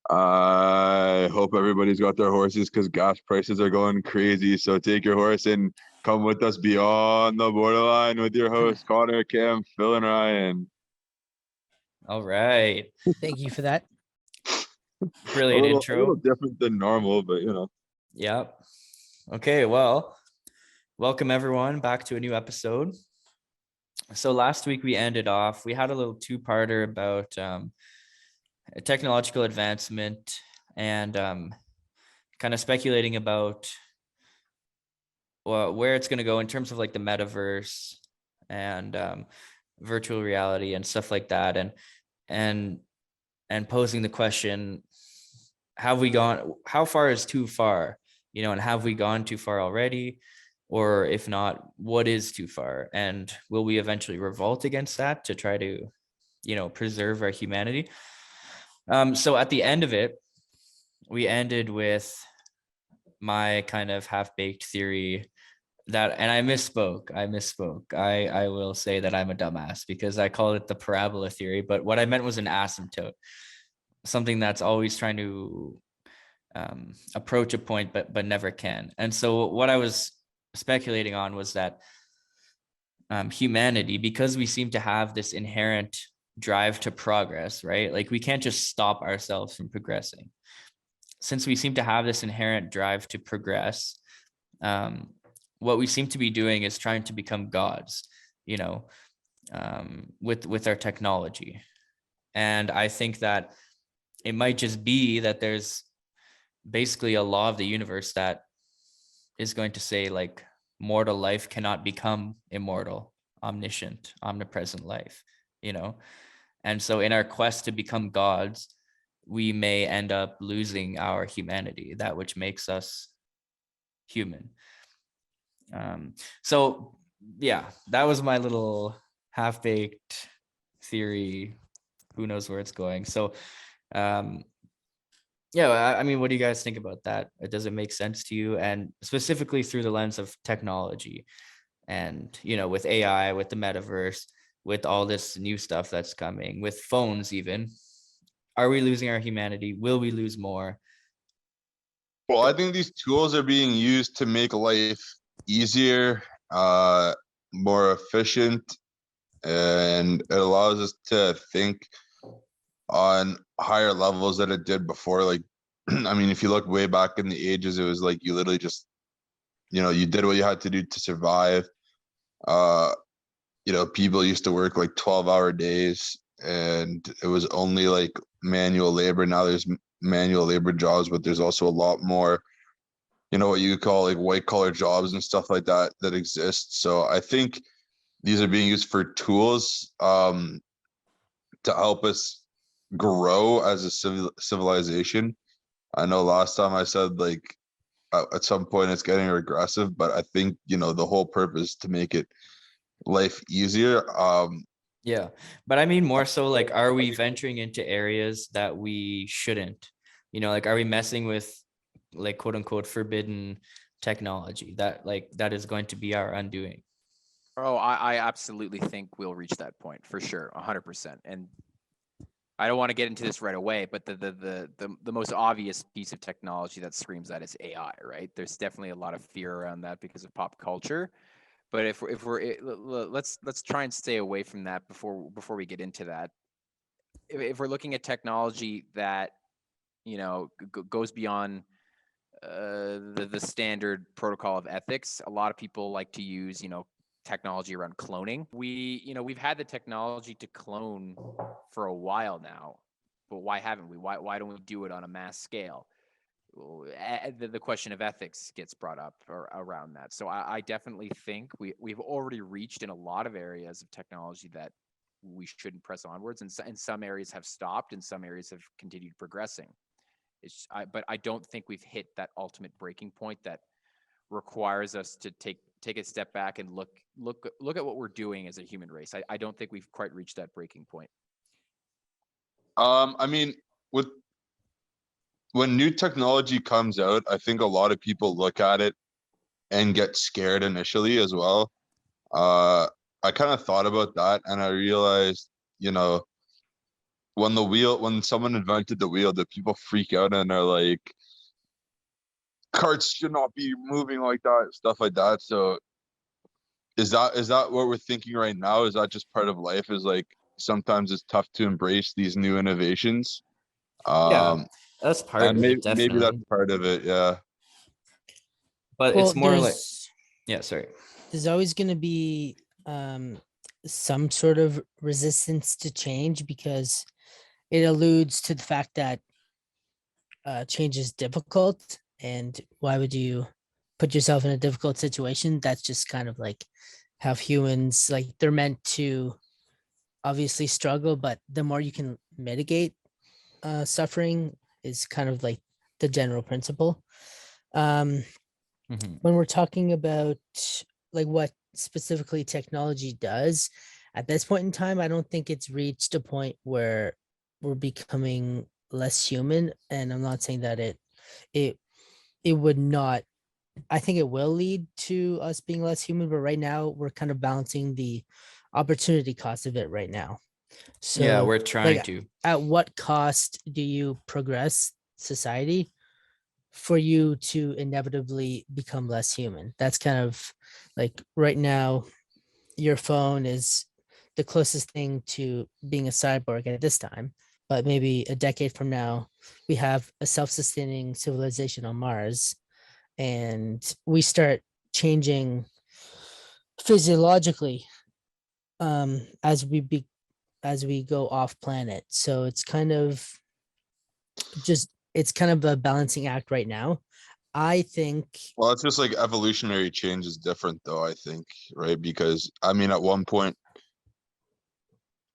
I hope everybody's got their horses because gas prices are going crazy. So take your horse and come with us beyond the borderline with your host, Connor, Cam, Phil, and Ryan. All right. Thank you for that. Brilliant A little intro. different than normal, but you know. Yep. Okay, well, welcome everyone back to a new episode. So last week we had a little two-parter about technological advancement and kind of speculating about where it's going to go in terms of like the metaverse and virtual reality and stuff like that, and and posing the question, how far is too far, and have we gone too far already, or if not, what is too far, and will we eventually revolt against that to try to preserve our humanity. So at the end of it, we ended with my kind of half-baked theory and I misspoke. I will say that I'm a dumbass because I called it the parabola theory, but what I meant was an asymptote, something that's always trying to approach a point but never can. And so what I was speculating on was that humanity, because we seem to have this inherent drive to progress, right? Like we can't just stop ourselves from progressing. Since we seem to have this inherent drive to progress, what we seem to be doing is trying to become gods, with our technology. And I think that it might just be that there's basically a law of the universe that is going to say, like, mortal life cannot become immortal, omniscient, omnipresent life, and so in our quest to become gods, we may end up losing our humanity, that which makes us human. So yeah, that was my little half-baked theory. Who knows where it's going? So yeah, I mean, what do you guys think about that? Does it make sense to you? And specifically through the lens of technology and, with AI, with the metaverse, with all this new stuff that's coming, with phones even, are we losing our humanity? Will we lose more? Well, I think these tools are being used to make life easier, more efficient, and it allows us to think on higher levels than it did before. Like, I mean, if you look way back in the ages, it was like you literally just, you did what you had to do to survive. Uh, people used to work like 12-hour days, and it was only like manual labor. Now there's manual labor jobs, but there's also a lot more, what you call like white collar jobs and stuff like that that exist. So I think these are being used for tools to help us grow as a civilization. I know last time I said like at some point it's getting regressive, but I think the whole purpose to make it life easier. Yeah, but I mean more so like, are we venturing into areas that we shouldn't? Like, are we messing with, like, quote unquote forbidden technology that is going to be our undoing? Oh, I absolutely think we'll reach that point for sure, 100%. And I don't want to get into this right away, but the most obvious piece of technology that screams that is AI, right? There's definitely a lot of fear around that because of pop culture. But let's try and stay away from that before we get into that. If we're looking at technology that goes beyond the standard protocol of ethics, a lot of people like to use technology around cloning. We've had the technology to clone for a while now, but why haven't we? Why don't we do it on a mass scale? The question of ethics gets brought up around that. So I definitely think we've already reached in a lot of areas of technology that we shouldn't press onwards, and some areas have stopped, and some areas have continued progressing. But I don't think we've hit that ultimate breaking point that requires us to take a step back and look at what we're doing as a human race. I don't think we've quite reached that breaking point. I mean, when new technology comes out, I think a lot of people look at it and get scared initially as well. I kind of thought about that, and I realized, when someone invented the wheel, did people freak out and are like, carts should not be moving like that, stuff like that? So is that what we're thinking right now? Is that just part of life? Is like sometimes it's tough to embrace these new innovations? Yeah, that's part And of it, maybe that's definitely. part of it. Yeah. But Well, it's more like, there's yeah, sorry. always going to be some sort of resistance to change because it alludes to the fact that change is difficult. And why would you put yourself in a difficult situation? That's just kind of like how humans, like, they're meant to obviously struggle, but the more you can mitigate suffering is kind of like the general principle. Um, Mhm. when we're talking about like what specifically technology does at this point in time, I don't think it's reached a point where we're becoming less human. And I'm not saying that it it would not. I think it will lead to us being less human, but right now we're kind of balancing the opportunity cost of it right now. Yeah, So we're trying like, to. at what cost do you progress society for you to inevitably become less human? That's kind of like right now, your phone is the closest thing to being a cyborg at this time. But maybe a decade from now, we have a self-sustaining civilization on Mars and we start changing physiologically as we go off planet. So it's kind of a balancing act right now. I think Well, it's just like evolutionary change is different though, I think, right? Because I mean, at one point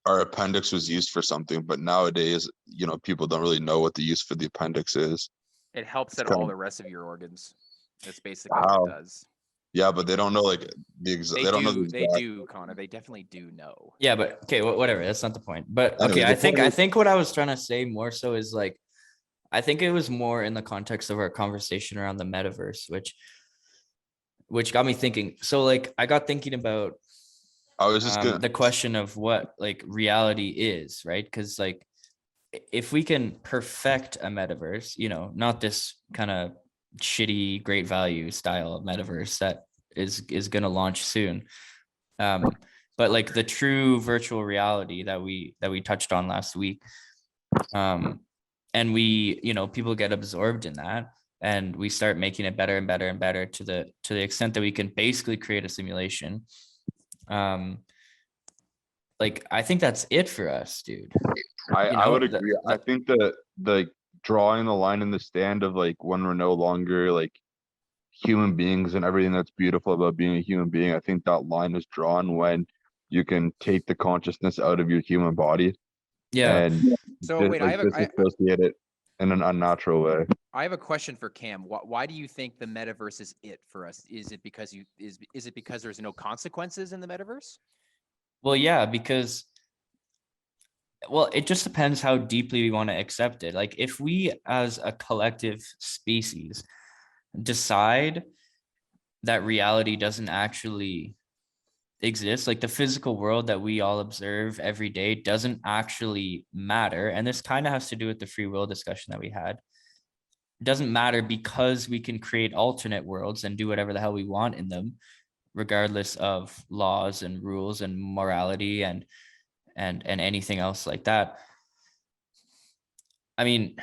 our appendix was used for something, but nowadays, people don't really know what the use for the appendix is. It helps It's out kind all of the rest of your organs. That's basically what it how, does. yeah, but they don't know like They they don't know the do, they exact. do, Connor. They definitely do know. Yeah, but okay, whatever. That's not the point. But okay, Anyways, the point I is, think what I was trying to say more so is like, I think it was more in the context of our conversation around the metaverse, which got me thinking. So like, I got thinking about I was just gonna. the question of what like reality is, right? Because like, if we can perfect a metaverse, not this kind of shitty great value style of metaverse that is going to launch soon, but like the true virtual reality that we touched on last week, and people get absorbed in that, and we start making it better and better and better to the extent that we can basically create a simulation. Like, I think that's it for us, dude. I would The, agree. I think that the drawing the line in the stand of like when we're no longer like human beings and everything that's beautiful about being a human being, I think that line is drawn when you can take the consciousness out of your human body yeah. and So wait, like disassociate it in an unnatural way. I have a question for Cam. Why do you think the metaverse is it for us? Is it because is it because there's no consequences in the metaverse? Well, yeah, because it just depends how deeply we want to accept it. Like, if we as a collective species decide that reality doesn't actually exist, like the physical world that we all observe every day doesn't actually matter, and this kind of has to do with the free will discussion that we had. It doesn't matter because we can create alternate worlds and do whatever the hell we want in them, regardless of laws and rules and morality and anything else like that. I mean,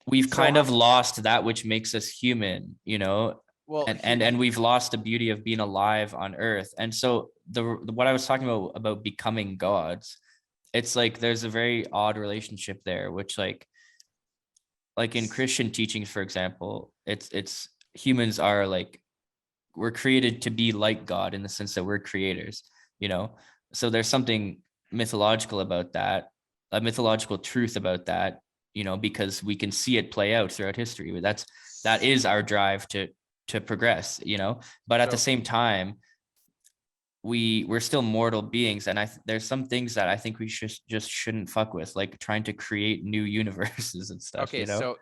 we've So kind of lost that which makes us human, well, and we've lost the beauty of being alive on Earth. And so what I was talking about becoming gods, it's like there's a very odd relationship there, which like in Christian teachings, for example, it's humans are like, we're created to be like God in the sense that we're creators, you know? So there's something mythological about that, a mythological truth about that, because we can see it play out throughout history. But that is our drive to progress, but at the same time, we're still mortal beings, and there's some things that I think we just shouldn't fuck with, like trying to create new universes and stuff. okay, so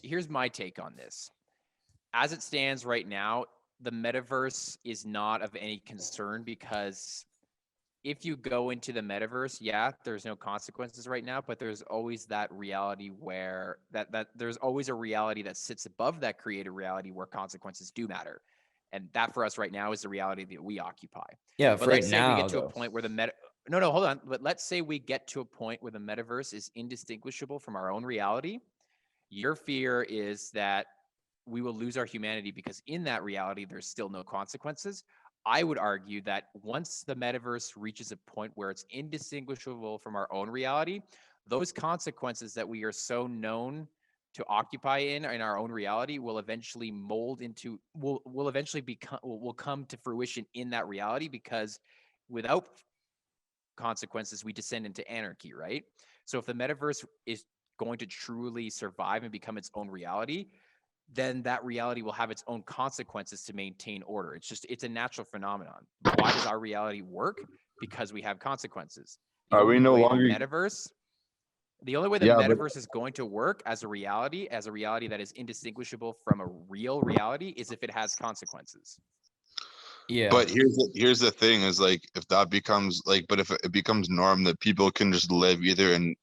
here's my take on this. As it stands right now, the metaverse is not of any concern because if you go into the metaverse, yeah, there's no consequences right now, but there's always that reality where that there's always a reality that sits above that created reality where consequences do matter. And that for us right now is the reality that we occupy. Yeah, But for right let's say we now, get to a though. point where the meta no, hold on. But let's say we get to a point where the metaverse is indistinguishable from our own reality. Your fear is that we will lose our humanity because in that reality, there's still no consequences. I would argue that once the metaverse reaches a point where it's indistinguishable from our own reality, those consequences that we are so known to occupy in our own reality will eventually mold into will eventually become will come to fruition in that reality, because without consequences we descend into anarchy, right? So if the metaverse is going to truly survive and become its own reality, then that reality will have its own consequences to maintain order. It's a natural phenomenon. Why does our reality work? Because we have consequences. The Are we only no way longer? the only way the Yeah, but metaverse is going to work as a reality that is indistinguishable from a real reality, is if it has consequences. Yeah. but here's the thing is like if that becomes like, but if it becomes norm that people can just live either in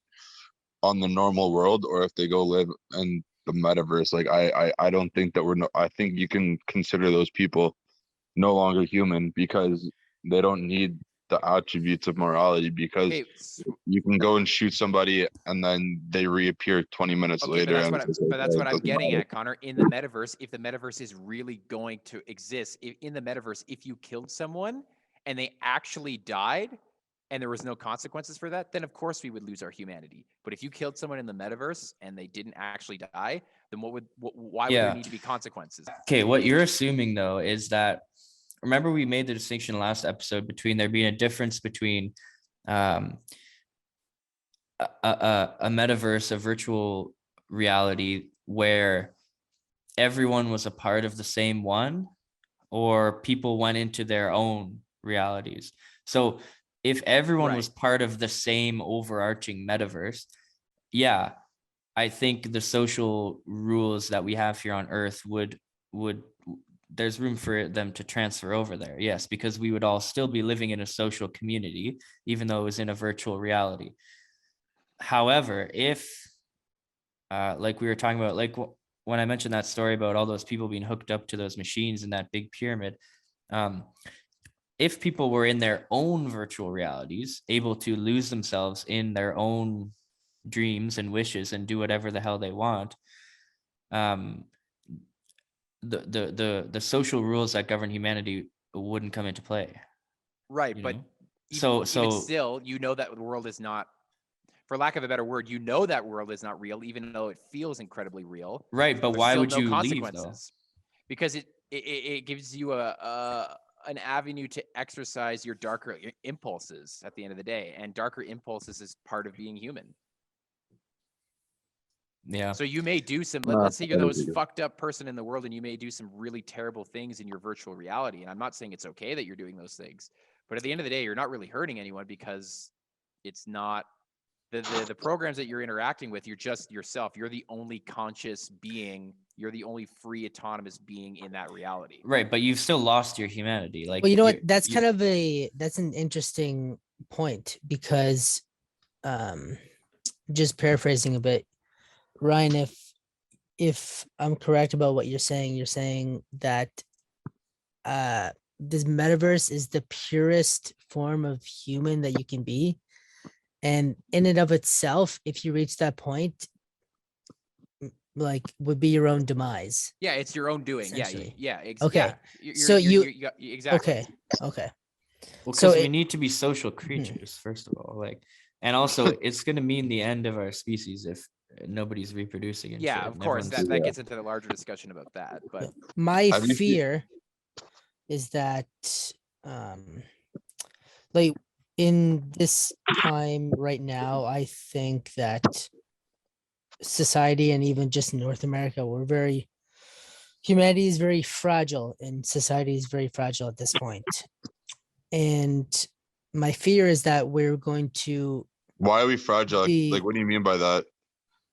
on the normal world or if they go live in the metaverse, like I don't think that we're no, I think you can consider those people no longer human because they don't need the attributes of morality, because Okay, you can go and shoot somebody and then they reappear 20 minutes okay, later and it's just like, but that's oh, what it I'm doesn't getting matter. at, Connor. In the metaverse, if the metaverse is really going to exist, in the metaverse, if you killed someone and they actually died and there was no consequences for that, then of course we would lose our humanity. But if you killed someone in the metaverse and they didn't actually die, then why would there Yeah. need to be consequences? Okay, what you're assuming though is that, remember we made the distinction last episode between there being a difference between um a metaverse, a virtual reality where everyone was a part of the same one, or people went into their own realities. So if everyone was Right. part of the same overarching metaverse, yeah, I think the social rules that we have here on Earth would there's room for them to transfer over there. Yes, because we would all still be living in a social community, even though it was in a virtual reality. However, if like we were talking about, like when I mentioned that story about all those people being hooked up to those machines in that big pyramid, um, if people were in their own virtual realities, able to lose themselves in their own dreams and wishes and do whatever the hell they want, um, the social rules that govern humanity wouldn't come into play. Right, You but know, even so still, you know that the world is not, for lack of a better word, you know that world is not real, even though it feels incredibly real. right, but There's why still would no you leave though? consequences because it gives you an avenue to exercise your darker impulses at the end of the day, and darker impulses is part of being human. Yeah. So you may do some, let's say you're the most fucked up person in the world and you may do some really terrible things in your virtual reality. And I'm not saying it's okay that you're doing those things, but at the end of the day, you're not really hurting anyone because it's not the programs that you're interacting with. You're just yourself. You're the only conscious being. You're the only free autonomous being in that reality. Right, but you've still lost your humanity. Like, Well, you know what? That's kind of that's an interesting point because, just paraphrasing a bit, Ryan, if I'm correct about what you're saying that this metaverse is the purest form of human that you can be. And in and of itself, if you reach that point, like would be your own demise. Yeah, it's your own doing. Yeah, Essentially. Yeah. Okay. Exactly. Okay. Well, So because we it- need to be social creatures, first of all. Like, and also it's gonna mean the end of our species if nobody's reproducing and Yeah, shit. of And course. everyone's That gets into the larger discussion about that. But my Have you seen- fear is that um like in this time right now, I think that society and even just North America, humanity is very fragile and society is very fragile at this point. And my fear is that we're going to Why are we fragile? be, Like, what do you mean by that?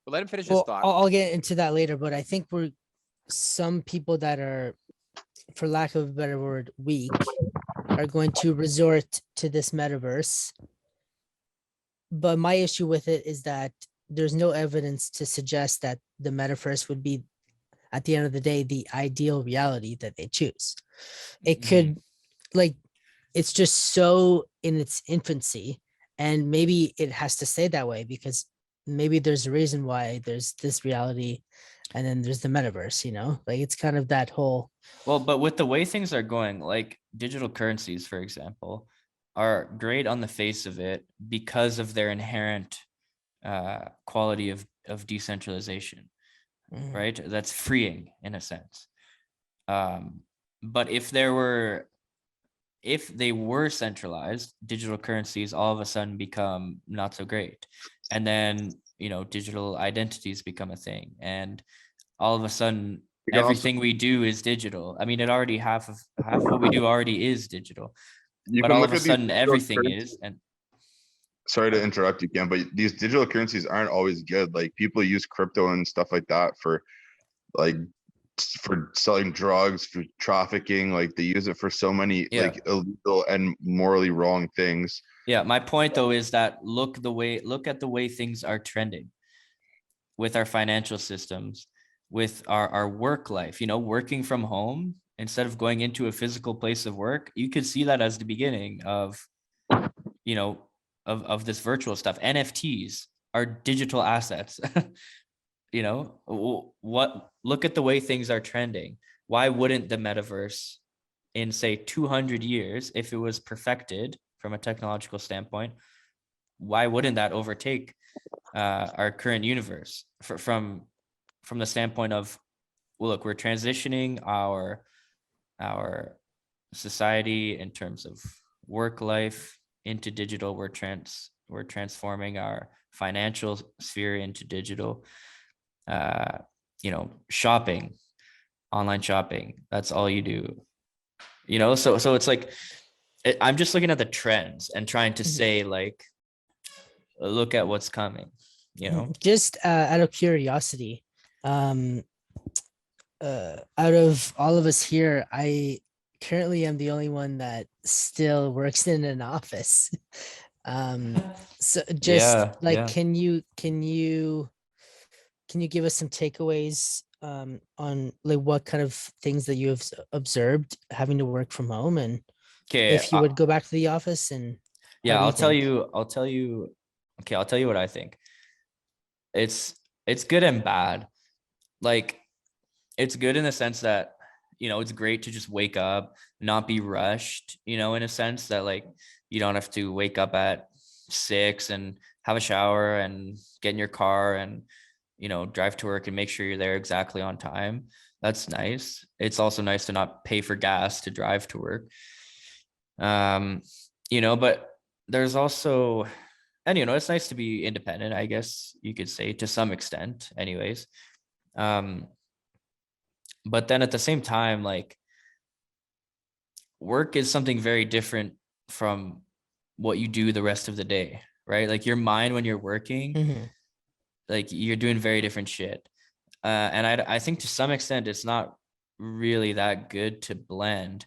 but let him finish his well, thought. I'll get into that later, but I think we're some people that are, for lack of a better word, weak, are going to resort to this metaverse. But my issue with it is that there's no evidence to suggest that the metaverse would be, at the end of the day, the ideal reality that they choose. It could, like, it's just so in its infancy, and maybe it has to stay that way because maybe there's a reason why there's this reality and then there's the metaverse, like it's kind of that whole. Well, but with the way things are going, like digital currencies, for example, are great on the face of it because of their inherent quality of decentralization, right? That's freeing in a sense. But if they were centralized, digital currencies all of a sudden become not so great. And then, digital identities become a thing. And all of a sudden, everything we do is digital. I mean, it already half of what we do already is digital. But all of a sudden everything is. And sorry to interrupt you, Ken, but these digital currencies aren't always good. Like people use crypto and stuff like that for selling drugs, for trafficking. Like they use it for so many like illegal and morally wrong things. Yeah, my point though is that look at the way things are trending with our financial systems, with our work life, working from home instead of going into a physical place of work. You could see that as the beginning of, of this virtual stuff. NFTs are digital assets. Look at the way things are trending. Why wouldn't the metaverse in say 200 years, if it was perfected from a technological standpoint, why wouldn't that overtake our current universe from the standpoint of, well, look, we're transitioning our society in terms of work life into digital. We're transforming our financial sphere into digital. Shopping, online shopping, that's all you do. So it's like I'm just looking at the trends and trying to say, like, look at what's coming. Just out of curiosity, out of all of us here, I currently am the only one that still works in an office. So just can you give us some takeaways on like what kind of things that you have observed having to work from home, and if you would go back to the office? And I'll tell you what I think. It's good and bad. Like, it's good in the sense that, it's great to just wake up, not be rushed, in a sense that, like, you don't have to wake up at 6 and have a shower and get in your car and, drive to work and make sure you're there exactly on time. That's nice. It's also nice to not pay for gas to drive to work. But there's also, and, it's nice to be independent, I guess you could say, to some extent anyways. But then at the same time, like, work is something very different from what you do the rest of the day, right? Like, your mind when you're working, like, you're doing very different shit. And I think to some extent it's not really that good to blend,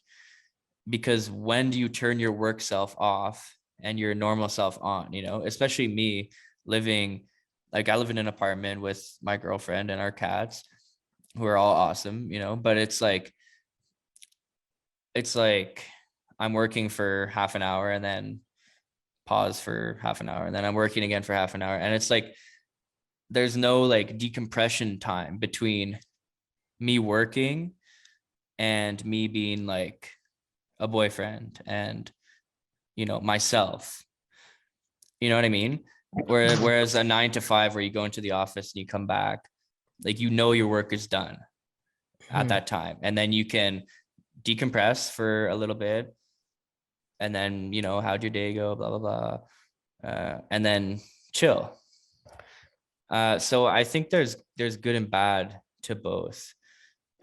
because when do you turn your work self off and your normal self on? Especially me living, like, I live in an apartment with my girlfriend and our cats, who are all awesome, but it's like I'm working for half an hour and then pause for half an hour, and then I'm working again for half an hour. And it's like, there's no like decompression time between me working and me being like a boyfriend and, myself. You know what I mean? Whereas a 9 to 5 where you go into the office and you come back, like, your work is done at that time, and then you can decompress for a little bit, and then, how'd your day go, blah blah blah, and then chill. So I think there's good and bad to both,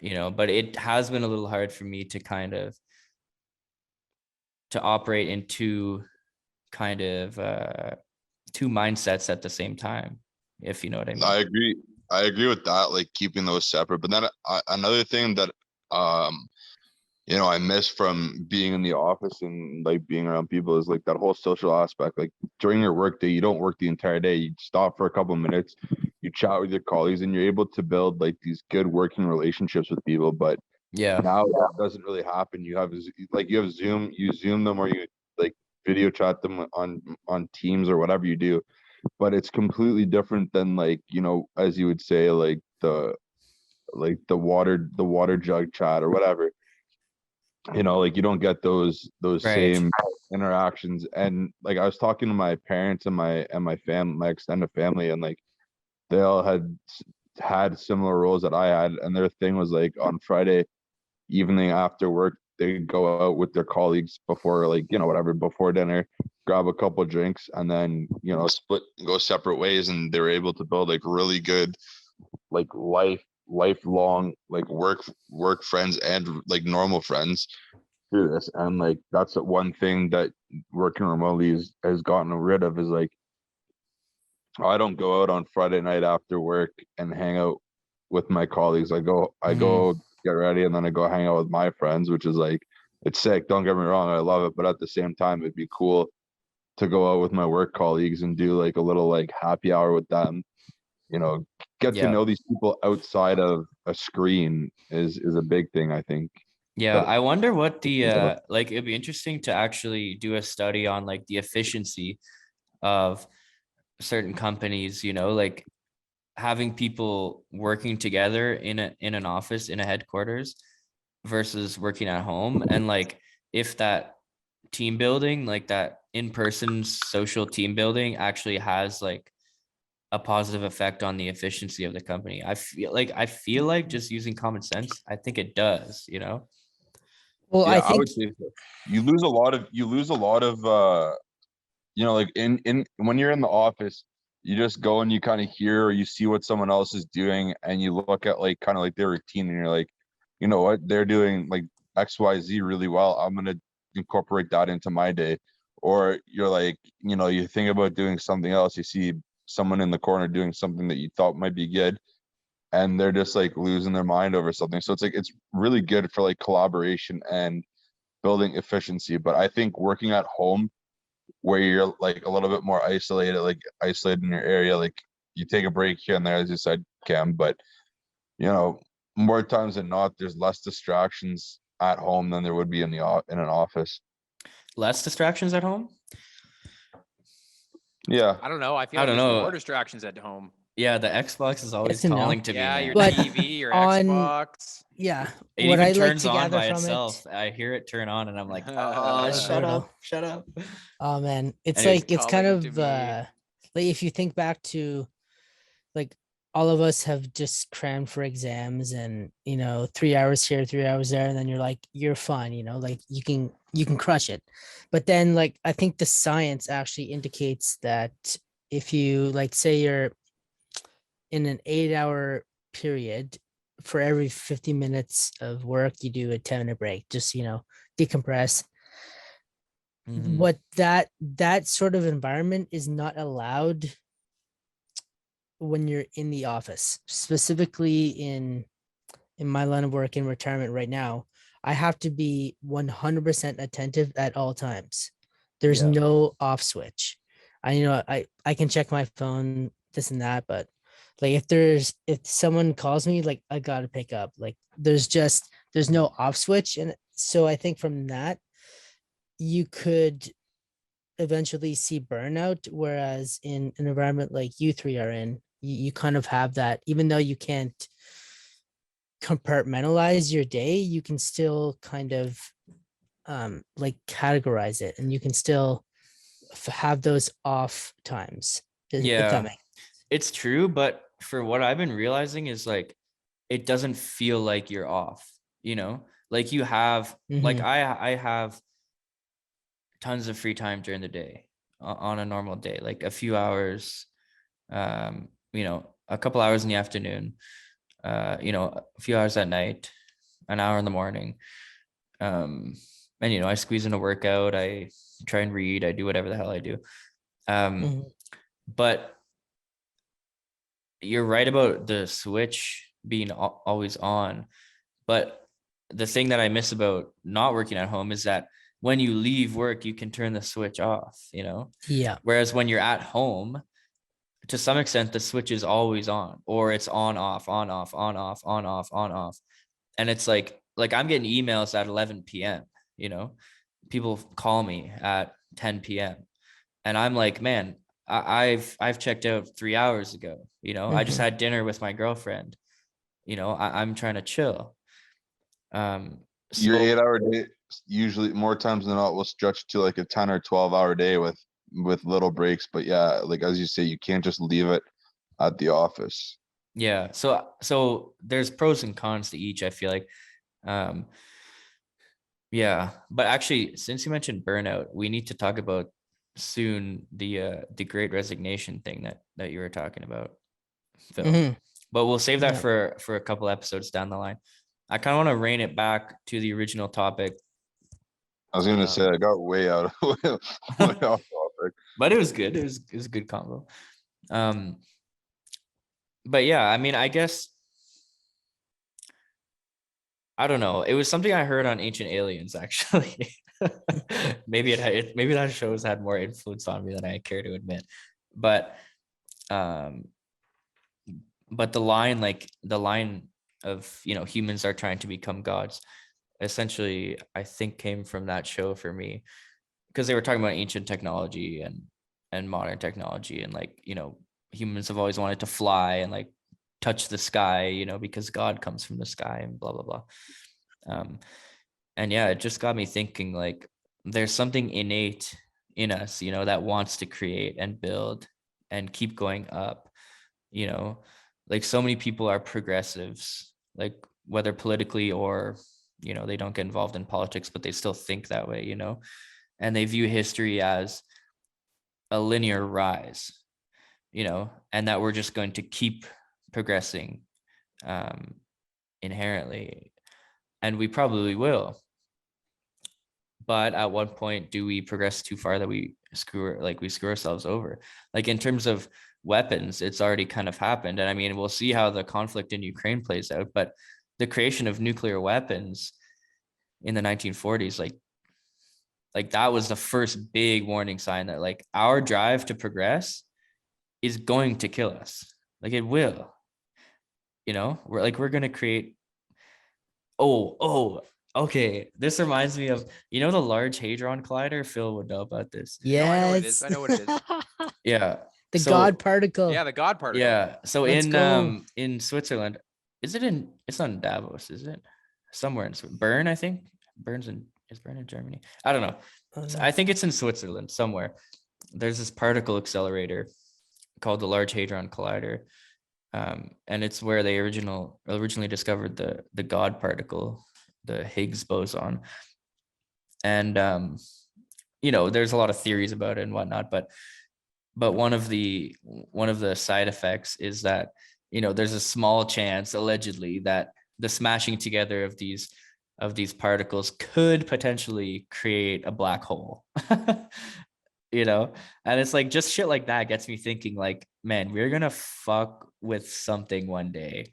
but it has been a little hard for me to kind of to operate in two mindsets at the same time, if you know what I mean. I agree with that, like keeping those separate. But then another thing that I miss from being in the office and like being around people is like that whole social aspect. Like during your work day, you don't work the entire day. You stop for a couple of minutes, you chat with your colleagues, and you're able to build like these good working relationships with people. But Yeah. now that doesn't really happen. You have Zoom, you Zoom them, or you like video chat them on Teams or whatever you do. But it's completely different than like, as you would say, like the water jug chat or whatever. Like you don't get those Right. same interactions. And like I was talking to my parents and my extended family, and like they all had similar roles that I had, and their thing was like on Friday evening after work they'd go out with their colleagues before, like, whatever, before dinner, grab a couple drinks, and then split, go separate ways, and they were able to build like really good like lifelong like work friends and like normal friends through this. And like that's the one thing that working remotely has gotten rid of, is like I don't go out on Friday night after work and hang out with my colleagues. I Mhm. go get ready, and then I go hang out with my friends, which is like, it's sick, don't get me wrong, I love it, but at the same time it'd be cool to go out with my work colleagues and do like a little like happy hour with them, you know get to Yeah. know these people outside of a screen is a big thing, I think. Yeah. That I wonder what the like it'd be interesting to actually do a study on like the efficiency of certain companies, like having people working together in an office in a headquarters versus working at home, and like if that team building, like that in-person social team building actually has like a positive effect on the efficiency of the company. I feel like just using common sense, I think it does. Well, Yeah, I I think would say so. You lose a lot of like in when you're in the office, you just go and you kind of hear or you see what someone else is doing, and you look at like kind of like their routine, and you're like, you know what, they're doing like XYZ really well, I'm gonna incorporate that into my day. Or you're like, you think about doing something else, you see someone in the corner doing something that you thought might be good, and they're just like losing their mind over something. So it's like it's really good for like collaboration and building efficiency. But I think working at home, where you're like a little bit more isolated, like isolated in your area, like you take a break here and there, as you said, Cam, but you know, more times than not, there's less distractions at home than there would be in an office. Less distractions at home. Yeah. I don't know. I feel I like don't there's know. more distractions at home. Yeah, the Xbox is always yes and no. calling to me, Yeah, man. your But TV, your on Xbox. yeah, It what even I like turns to on gather by from itself. it, I hear it turn on and I'm like, oh, so shut brutal. up, shut up. Oh man, it's Anyways, like it's kind Calling to of me. like if you think back to like all of us have just crammed for exams and 3 hours here, 3 hours there, and then you're like you're fine, like you can crush it. But then like I think the science actually indicates that if you like say you're in an 8 hour period, for every 50 minutes of work you do a 10-minute break, just decompress. mhm. What that sort of environment is not allowed when you're in the office, specifically in my line of work in retirement right now. I have to be 100% attentive at all times. There's Yeah. no off switch. I can check my phone, this and that, but like if someone calls me, like I gotta pick up. Like there's no off switch. And so I think from that you could eventually see burnout. Whereas in an environment like you three are in, you kind of have that, even though you can't compartmentalize your day, you can still kind of like categorize it, and you can still have those off times, if that Yeah, makes. it's true. But for what I've been realizing is like, it doesn't feel like you're off, like you have, like Mm-hmm. I have tons of free time during the day on a normal day, like a few hours, a couple hours in the afternoon, a few hours at night, an hour in the morning. Um, and I squeeze in a workout, I try and read, I do whatever the hell I do. Um, Mm-hmm. but you're right about the switch being always on, but the thing that I miss about not working at home is that when you leave work, you can turn the switch off, Yeah. Whereas when you're at home, to some extent, the switch is always on, or it's on, off, on, off, on, off, on, off, on, off. And it's like I'm getting emails at 11 p.m., people call me at 10 p.m. And I'm like, man, I've checked out 3 hours ago. I just had dinner with my girlfriend. I'm trying to chill. Your So 8-hour day usually more times than not will stretch to like a 10 or 12-hour day with little breaks. But yeah, like as you say, you can't just leave it at the office. yeah, so there's pros and cons to each, I feel like. Yeah, but actually, since you mentioned burnout, we need to talk about soon the Great Resignation thing that you were talking about, Phil. But we'll save that Yeah. for a couple episodes down the line. I kind of want to rein it back to the original topic. I was gonna say I got way out way off topic. But it was good. It was a good combo. But yeah, I mean, I guess I don't know. It was something I heard on Ancient Aliens, actually. Maybe maybe that show has had more influence on me than I care to admit. But the line of humans are trying to become gods, essentially, I think came from that show for me, because they were talking about ancient technology and modern technology, and humans have always wanted to fly and touch the sky, because God comes from the sky and blah blah blah. And yeah, it just got me thinking, there's something innate in us, that wants to create and build and keep going up. So many people are progressives, whether politically or they don't get involved in politics, but they still think that way, and they view history as a linear rise, and that we're just going to keep progressing inherently, and we probably will. But at what point do we progress too far that we screw ourselves over? In terms of weapons, it's already kind of happened. And I mean, we'll see how the conflict in Ukraine plays out, but the creation of nuclear weapons in the 1940s, that was the first big warning sign that our drive to progress is going to kill us. It will, we're going to create. Okay. This reminds me of, the Large Hadron Collider. Phil would know about this. No, I know what it Yes. is. I know what it is. Yeah. The So- God particle. Yeah, the God particle. Yeah. So Let's go. in Switzerland, it's not in Davos, is it? Somewhere in Bern, I think. Is Bern in Germany? I don't know. I think it's in Switzerland somewhere. There's this particle accelerator called the Large Hadron Collider. And it's where they originally discovered the God particle, the Higgs boson. And there's a lot of theories about it and whatnot, but one of the side effects is that there's a small chance, allegedly, that the smashing together of these particles could potentially create a black hole. And it's just shit like that gets me thinking, man, we're gonna fuck with something one day,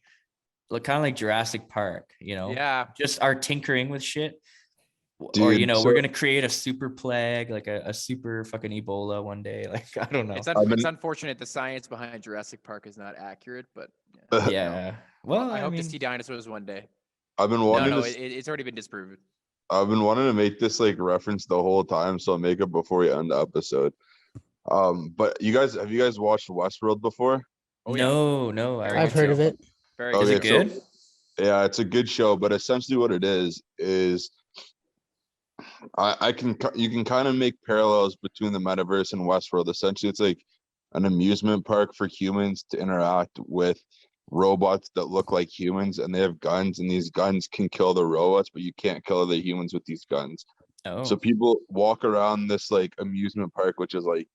kind of like Jurassic Park, Yeah. just our tinkering with shit. Dude, or we're gonna create a super plague, a super fucking Ebola one day. I don't know. It's unfortunate the science behind Jurassic Park is not accurate, but Yeah. Well, I hope mean, to see dinosaurs one day. I've been wanting to. It's already been disproven. I've been wanting to make this reference the whole time, so I'll make it before we end the episode. But have you guys watched Westworld before? Oh, yeah. No, I've heard of it. Very Is it Okay, good? Yeah, it's a good show, but essentially what it is you can kind of make parallels between the metaverse and Westworld. Essentially, it's like an amusement park for humans to interact with robots that look like humans, and they have guns, and these guns can kill the robots, but you can't kill the humans with these guns. Oh. So people walk around this amusement park, which is the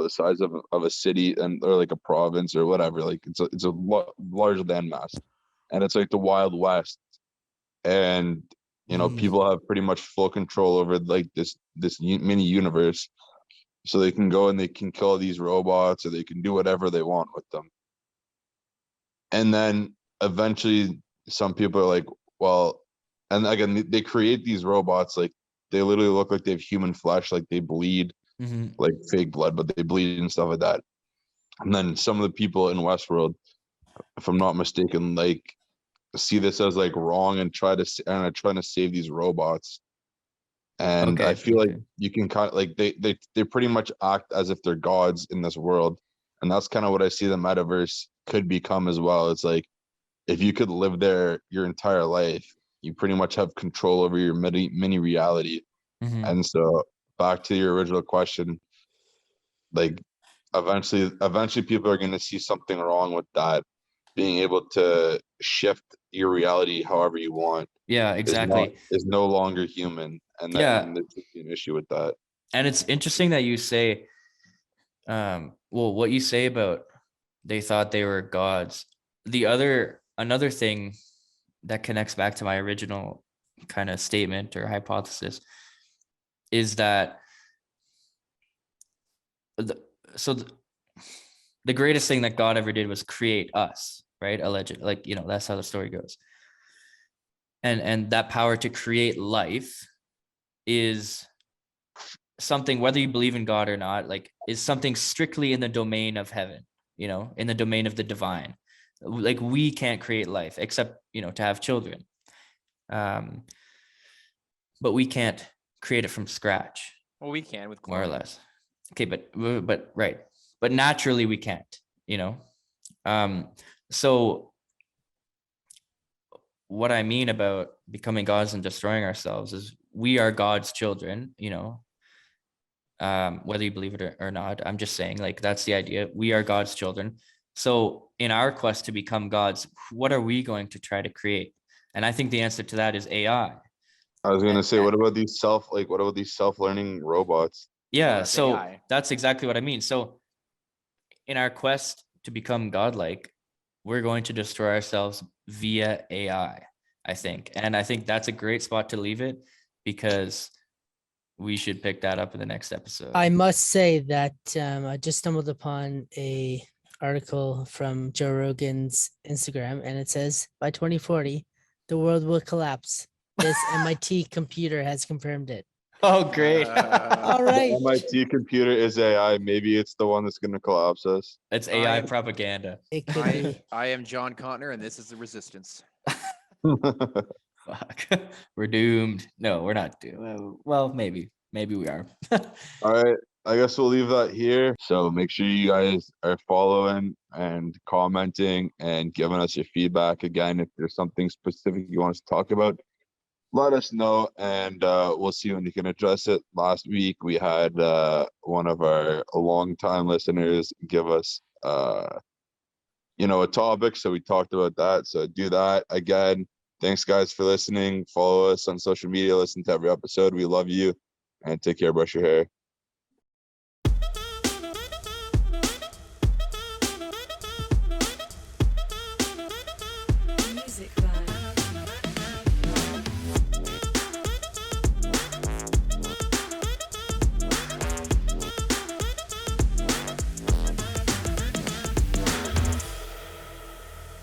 size of a city or a province or whatever. It's a large landmass, and it's the Wild West. And people have pretty much full control over this mini universe, so they can go and they can kill these robots, or they can do whatever they want with them. And then eventually some people are like, well, And again, they create these robots, like they literally look like they have human flesh, like they bleed, like fake blood, but they bleed and stuff like that. And then some of the people in Westworld, if I'm not mistaken, like see this as like wrong and trying to save these robots. And I feel like you can kind of like they pretty much act as if they're gods in this world. And that's kind of what I see the metaverse could become as well. It's like if you could live there your entire life, you pretty much have control over your mini reality. And so back to your original question, like eventually people are going to see something wrong with that. Being able to shift your reality however you want Yeah, exactly. is no longer human, and Yeah. there's an issue with that. And it's interesting that you say, well, what you say about they thought they were gods. Another thing that connects back to my original kind of statement or hypothesis is that the greatest thing that God ever did was create us, right? Alleged, like, you know, that's how the story goes. And that power to create life is something, whether you believe in God or not, like, is something strictly in the domain of heaven, you know, in the domain of the divine. Like, we can't create life except, you know, to have children. But we can't create it from scratch. Well, we can with more or cloning. less. Okay, but right. But naturally we can't, you know. So what I mean about becoming gods and destroying ourselves is we are God's children, you know. Whether you believe it or not, I'm just saying, like, that's the idea. We are God's children. So in our quest to become gods, what are we going to try to create? And I think the answer to that is AI. I was going to say, what about these self-learning robots? Yeah, that's so AI. that's exactly what I mean. So in our quest to become godlike, we're going to destroy ourselves via AI, I think. And I think that's a great spot to leave it, because we should pick that up in the next episode. I must say that I just stumbled upon a article from Joe Rogan's Instagram, and it says by 2040, the world will collapse. This MIT computer has confirmed it. Oh, great. All The right. MIT computer is AI. Maybe it's the one that's going to collapse us. It's AI propaganda. It could be. I am John Connor, and this is the Resistance. Fuck. We're doomed. No, we're not doomed. Well, maybe we are. All right. I guess we'll leave that here. So make sure you guys are following and commenting and giving us your feedback. Again, if there's something specific you want us to talk about, let us know, and we'll see when you can address it. Last week, we had one of our longtime listeners give us, you know, a topic. So we talked about that. So do that. Again, thanks, guys, for listening. Follow us on social media. Listen to every episode. We love you. And take care. Brush your hair.